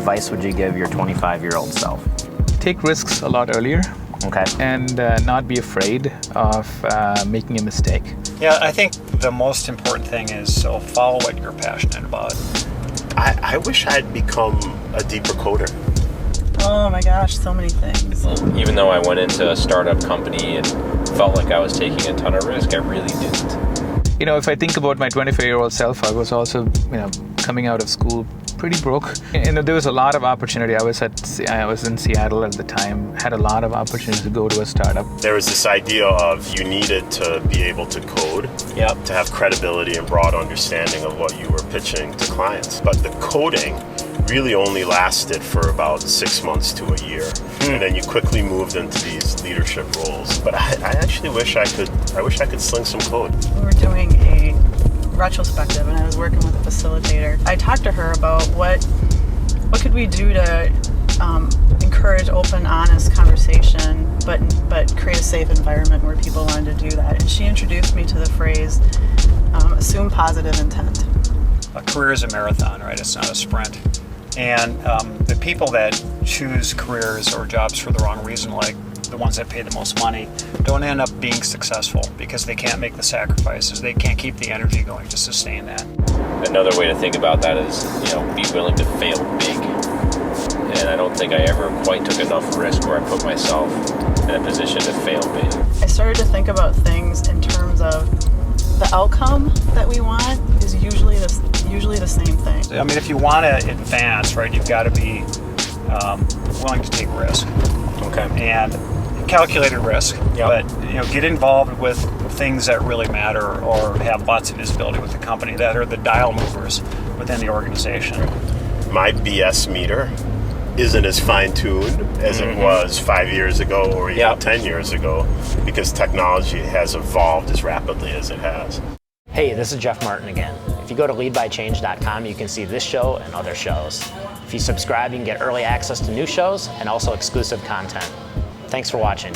advice would you give your 25-year-old self? Take risks a lot earlier. Okay. And not be afraid of making a mistake. Yeah, I think the most important thing is follow what you're passionate about. I wish I'd become a deeper coder. Oh my gosh, so many things. Even though I went into a startup company and felt like I was taking a ton of risk, I really didn't. You know, if I think about my 25-year-old self, I was also, coming out of school pretty broke. And there was a lot of opportunity. I was in Seattle at the time, had a lot of opportunity to go to a startup. There was this idea of you needed to be able to code, to have credibility and broad understanding of what you were pitching to clients. But the coding really only lasted for about 6 months to a year. And then you quickly moved into these leadership roles. But I actually wish I could sling some code. We were doing a retrospective and I was working with a facilitator. I talked to her about what could we do to encourage open, honest conversation, but create a safe environment where people wanted to do that. And she introduced me to the phrase, assume positive intent. A career is a marathon, right? It's not a sprint. And the people that choose careers or jobs for the wrong reason, like the ones that pay the most money, don't end up being successful because they can't make the sacrifices. They can't keep the energy going to sustain that. Another way to think about that is, be willing to fail big. And I don't think I ever quite took enough risk where I put myself in a position to fail big. I started to think about things in terms of the outcome that we want is usually the same thing. I mean, if you want to advance, right, you've got to be willing to take risk. Okay. And calculated risk, but get involved with things that really matter or have lots of visibility with the company that are the dial movers within the organization. My BS meter isn't as fine-tuned as it was 5 years ago or even 10 years ago because technology has evolved as rapidly as it has. Hey, this is Jeff Martin again. If you go to leadbychange.com, you can see this show and other shows. If you subscribe, you can get early access to new shows and also exclusive content. Thanks for watching.